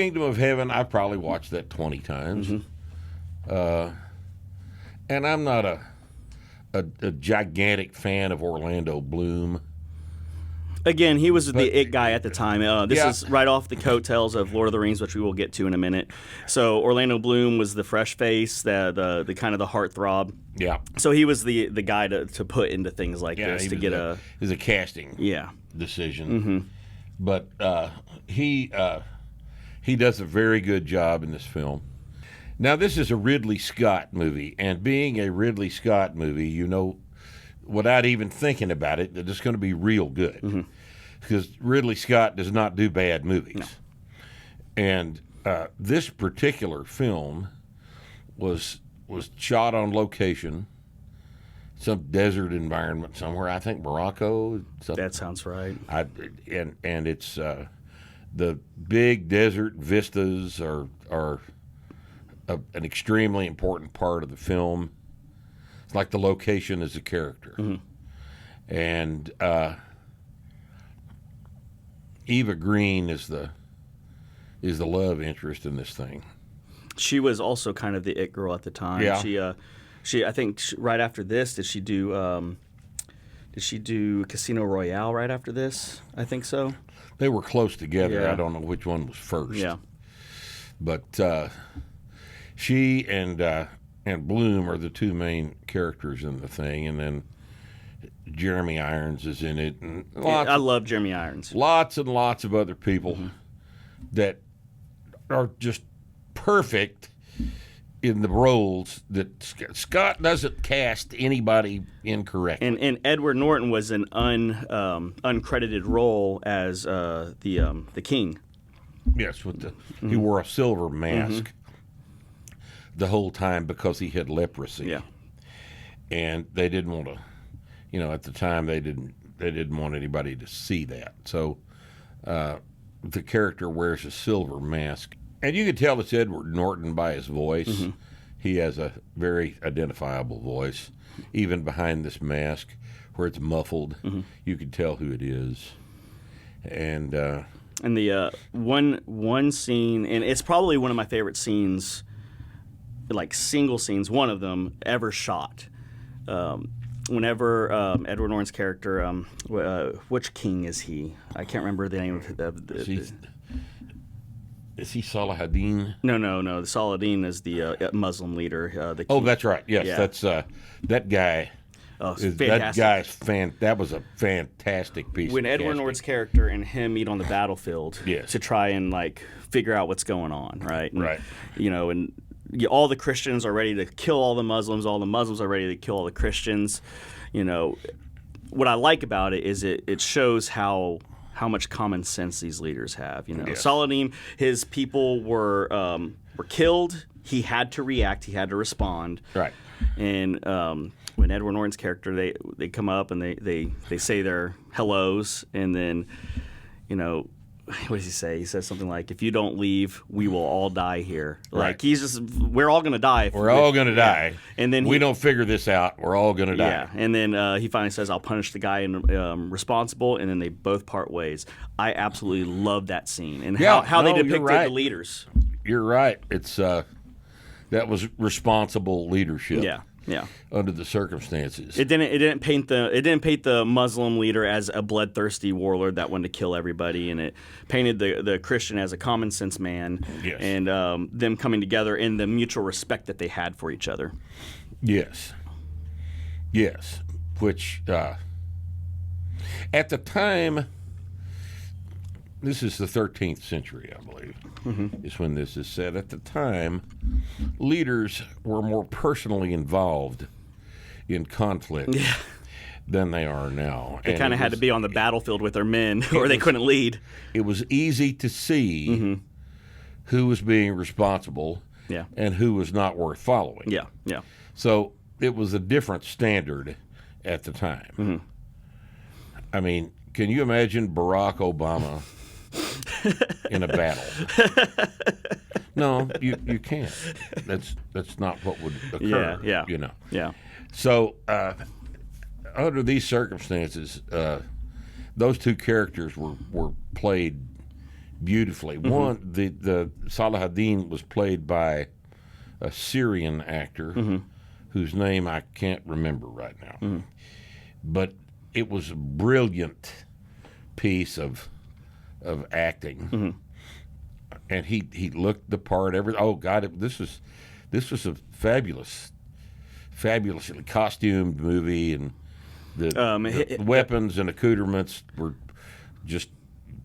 Kingdom of Heaven, I probably watched that 20 times. And I'm not a gigantic fan of Orlando Bloom. Again, he was the it guy at the time. This is right off the coattails of Lord of the Rings, which we will get to in a minute. So Orlando Bloom was the fresh face, the kind of the heartthrob. Yeah. So he was the guy to put into things like this to get it was a casting decision. But he does a very good job in this film. Now, this is a Ridley Scott movie, and being a Ridley Scott movie, you know, without even thinking about it, that it's going to be real good. Because Ridley Scott does not do bad movies. No. And this particular film was shot on location, some desert environment somewhere. I think Morocco. That sounds right. And it's the big desert vistas are an extremely important part of the film. It's like the location is a character. And Eva Green is the love interest in this thing. She was also kind of the it girl at the time. Yeah. She I think right after this, did she do Casino Royale right after this? I think so. They were close together. Yeah. I don't know which one was first. Yeah. But she and Bloom are the two main characters in the thing, and then Jeremy Irons is in it. And I love Jeremy Irons. Lots and lots of other people that are just perfect in the roles that Scott doesn't cast anybody incorrectly. And Edward Norton was an uncredited role as the king. Yes, with he wore a silver mask the whole time because he had leprosy. Yeah. And they didn't want to, at the time they didn't want anybody to see that. So the character wears a silver mask. And you can tell it's Edward Norton by his voice. He has a very identifiable voice. Even behind this mask where it's muffled, you can tell who it is. And the one scene, and it's probably one of my favorite scenes, like single scenes, one of them ever shot. Whenever Edward Norton's character, which king is he? I can't remember the name of Is he Saladin? No. The Saladin is the Muslim leader. The king. Oh, that's right. Yes, that's that guy. Oh, fantastic. That was a fantastic piece. When Edward Norton's character and him meet on the battlefield to try and figure out what's going on, right? And, right. And all the Christians are ready to kill all the Muslims. All the Muslims are ready to kill all the Christians. What I like about it is it shows how much common sense these leaders have. Yes. Saladin, his people were killed. He had to react. He had to respond. Right. And when Edward Norton's character, they come up and they say their hellos, and then, what does he say? He says something like, "If you don't leave, we will all die here." Right. We're all going to die. We're all going to die. And then we don't figure this out. We're all going to die. Yeah. And then he finally says, "I'll punish the guy responsible," and then they both part ways. I absolutely love that scene and how they depicted the leaders. You're right. It's that was responsible leadership. Yeah. Yeah. Under the circumstances. It didn't paint the Muslim leader as a bloodthirsty warlord that wanted to kill everybody, and it painted the Christian as a common sense man. Yes. And them coming together in the mutual respect that they had for each other. Yes. Yes. Which at the time, this is the 13th century, I believe, is when this is said. At the time, leaders were more personally involved in conflict than they are now. They kind of had to be on the battlefield with their men, or they couldn't lead. It was easy to see who was being responsible and who was not worth following. Yeah, yeah. So it was a different standard at the time. I mean, can you imagine Barack Obama in a battle? No, you can't. That's not what would occur. Yeah. Yeah. So under these circumstances, those two characters were played beautifully. One, the Salahuddin was played by a Syrian actor whose name I can't remember right now, but it was a brilliant piece of acting, and he looked the part. Oh God, this was a fabulously costumed movie, and the weapons and accoutrements were just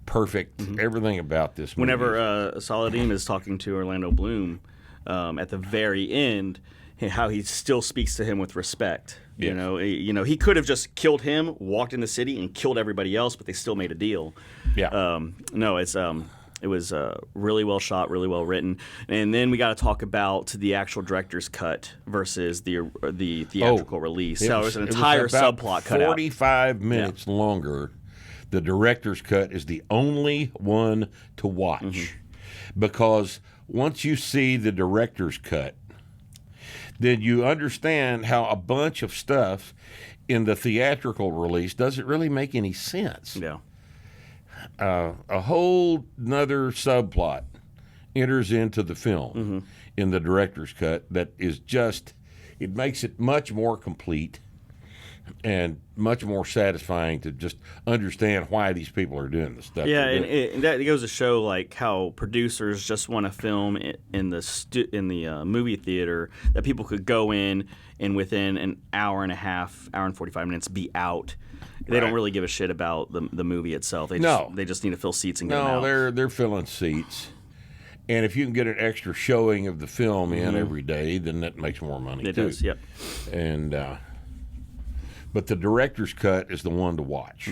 perfect. Everything about this movie. Whenever Saladin is talking to Orlando Bloom at the very end, how he still speaks to him with respect. Yes. He could have just killed him, walked in the city, and killed everybody else, but they still made a deal. Yeah. It was really well shot, really well written. And then we got to talk about the actual director's cut versus the theatrical release. So there's an entire subplot cut out. 45 minutes longer. The director's cut is the only one to watch because once you see the director's cut, then you understand how a bunch of stuff in the theatrical release doesn't really make any sense. Yeah. A whole nother subplot enters into the film in the director's cut that is it makes it much more complete and much more satisfying to just understand why these people are doing the stuff. Yeah, and that goes to show like how producers just want to film in the movie theater that people could go in and within an hour and a half, hour and 45 minutes be out. They don't really give a shit about the movie itself. They just need to fill seats and get them out. No, they're filling seats. And if you can get an extra showing of the film in every day, then that makes more money too. It does, yep. And but the director's cut is the one to watch.